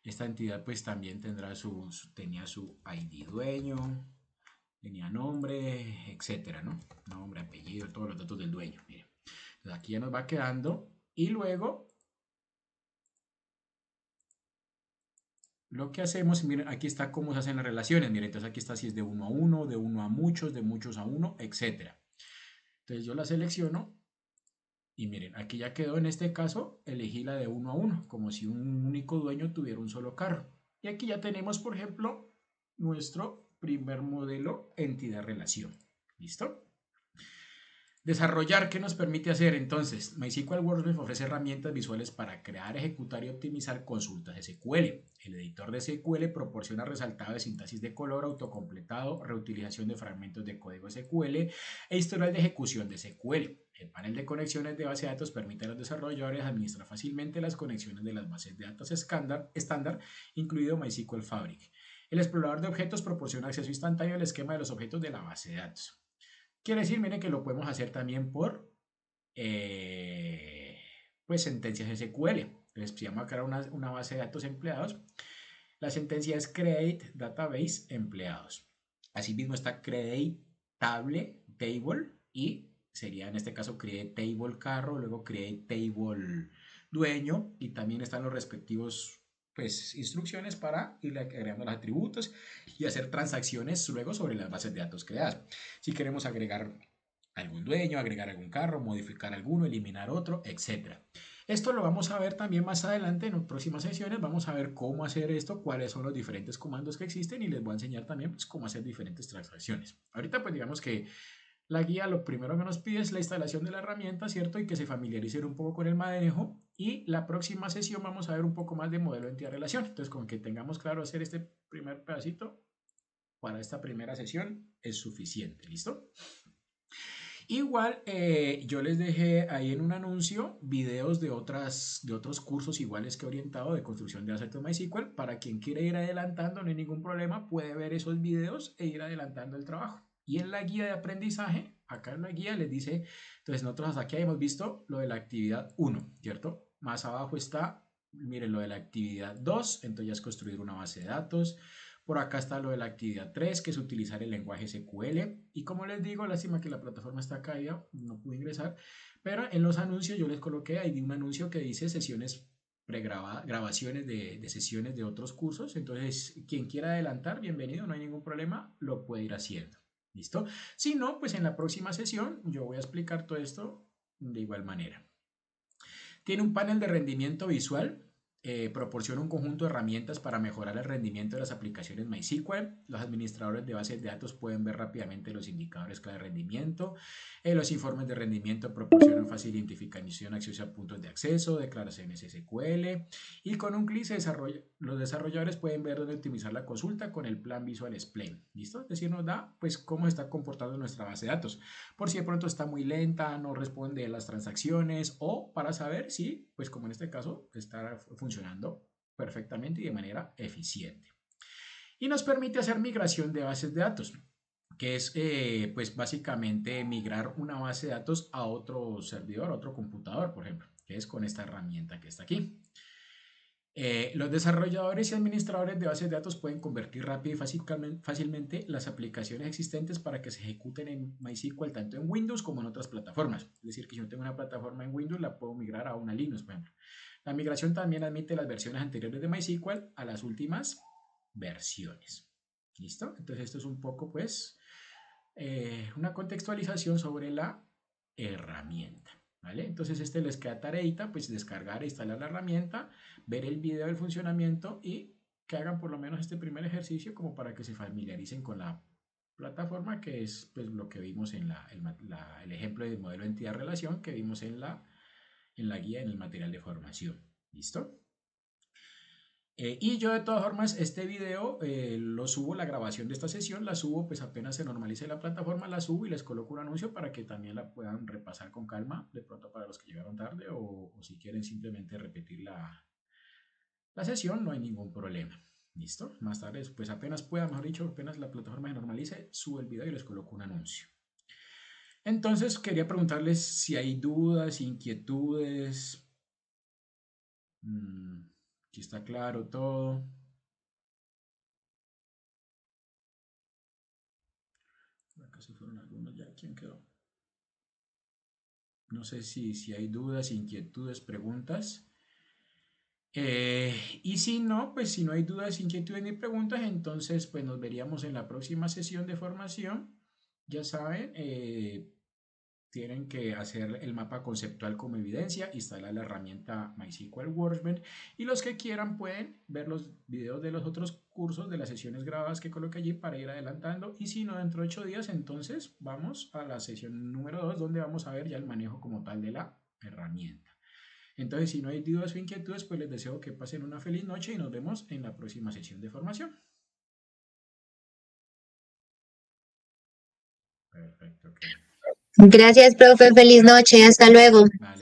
Esta entidad pues también tendrá tenía su ID dueño, tenía nombre, etcétera, ¿no? Nombre, apellido, todos los datos del dueño, miren. Entonces aquí ya nos va quedando y luego lo que hacemos, miren, aquí está cómo se hacen las relaciones, miren, entonces aquí está si es de 1 a 1, de 1 a muchos, de muchos a 1, etc. Entonces yo la selecciono y miren, aquí ya quedó en este caso, elegí la de 1 a 1, como si un único dueño tuviera un solo carro. Y aquí ya tenemos, por ejemplo, nuestro primer modelo entidad-relación. ¿Listo? Desarrollar, ¿qué nos permite hacer? Entonces, MySQL Workbench ofrece herramientas visuales para crear, ejecutar y optimizar consultas SQL. El editor de SQL proporciona resaltado de sintaxis de color, autocompletado, reutilización de fragmentos de código SQL e historial de ejecución de SQL. El panel de conexiones de base de datos permite a los desarrolladores administrar fácilmente las conexiones de las bases de datos estándar, incluido MySQL Fabric. El explorador de objetos proporciona acceso instantáneo al esquema de los objetos de la base de datos. Quiere decir, miren, que lo podemos hacer también por pues sentencias SQL. Entonces, si vamos a crear una base de datos empleados, la sentencia es create database empleados. Asimismo está create table y sería en este caso create table carro, luego create table dueño y también están los respectivos pues instrucciones para ir agregando los atributos y hacer transacciones luego sobre las bases de datos creadas. Si queremos agregar algún dueño, agregar algún carro, modificar alguno, eliminar otro, etc. Esto lo vamos a ver también más adelante en próximas sesiones. Vamos a ver cómo hacer esto, cuáles son los diferentes comandos que existen y les voy a enseñar también pues, cómo hacer diferentes transacciones. Ahorita pues digamos que la guía lo primero que nos pide es la instalación de la herramienta, ¿cierto? Y que se familiaricen un poco con el manejo. Y la próxima sesión vamos a ver un poco más de modelo de entidad-relación. Entonces con que tengamos claro hacer este primer pedacito para esta primera sesión es suficiente, ¿listo? Igual, yo les dejé ahí en un anuncio videos de otros cursos iguales que he orientado de construcción de Asset MySQL. Para quien quiera ir adelantando, no hay ningún problema, puede ver esos videos e ir adelantando el trabajo. Y en la guía de aprendizaje, acá en la guía les dice, entonces nosotros hasta aquí hemos visto lo de la actividad 1, ¿cierto? Más abajo está, miren, lo de la actividad 2, entonces ya es construir una base de datos. Por acá está lo de la actividad 3, que es utilizar el lenguaje SQL. Y como les digo, lástima que la plataforma está caída, no pude ingresar. Pero en los anuncios yo les coloqué ahí un anuncio que dice sesiones pregrabadas, grabaciones de sesiones de otros cursos. Entonces, quien quiera adelantar, bienvenido, no hay ningún problema, lo puede ir haciendo. ¿Listo? Si no, pues en la próxima sesión yo voy a explicar todo esto de igual manera. Tiene un panel de rendimiento visual. Proporciona un conjunto de herramientas para mejorar el rendimiento de las aplicaciones MySQL. Los administradores de bases de datos pueden ver rápidamente los indicadores clave de rendimiento. Los informes de rendimiento proporcionan fácil identificación, acceso a puntos de acceso, declaraciones SQL. Y con un clic los desarrolladores pueden ver dónde optimizar la consulta con el plan Visual Explain. ¿Listo? Es decir, nos da pues cómo está comportando nuestra base de datos. Por si de pronto está muy lenta, no responde a las transacciones o para saber si, pues como en este caso, está funcionando perfectamente y de manera eficiente. Y nos permite hacer migración de bases de datos, que es pues básicamente migrar una base de datos a otro servidor, a otro computador, por ejemplo, que es con esta herramienta que está aquí. Los desarrolladores y administradores de bases de datos pueden convertir rápido y fácilmente las aplicaciones existentes para que se ejecuten en MySQL tanto en Windows como en otras plataformas. Es decir, que si yo tengo una plataforma en Windows, la puedo migrar a una Linux, por ejemplo. La migración también admite las versiones anteriores de MySQL a las últimas versiones. ¿Listo? Entonces esto es un poco, pues, una contextualización sobre la herramienta. ¿Vale? Entonces les queda tareita, pues descargar e instalar la herramienta, ver el video del funcionamiento y que hagan por lo menos este primer ejercicio como para que se familiaricen con la plataforma, que es pues lo que vimos en el ejemplo de modelo de entidad-relación que vimos en la guía, en el material de formación. ¿Listo? Y yo de todas formas este video lo subo, la grabación de esta sesión la subo pues apenas se normalice la plataforma, la subo y les coloco un anuncio para que también la puedan repasar con calma, de pronto para los que llegaron tarde o si quieren simplemente repetir la sesión, no hay ningún problema. ¿Listo? Más tarde, pues apenas pueda, mejor dicho, apenas la plataforma se normalice, subo el video y les coloco un anuncio. Entonces quería preguntarles si hay dudas, inquietudes. Aquí está claro todo. Acá se fueron algunos ya. ¿Quién quedó? No sé si hay dudas, inquietudes, preguntas. Y si no, pues si no hay dudas, inquietudes ni preguntas, entonces pues nos veríamos en la próxima sesión de formación. Ya saben, tienen que hacer el mapa conceptual como evidencia, instalar la herramienta MySQL Workbench y los que quieran pueden ver los videos de los otros cursos de las sesiones grabadas que coloqué allí para ir adelantando y si no dentro de 8 días entonces vamos a la sesión número 2 donde vamos a ver ya el manejo como tal de la herramienta. Entonces si no hay dudas o inquietudes pues les deseo que pasen una feliz noche y nos vemos en la próxima sesión de formación. Perfecto, ok. Gracias, profe. Feliz noche. Hasta luego. Vale.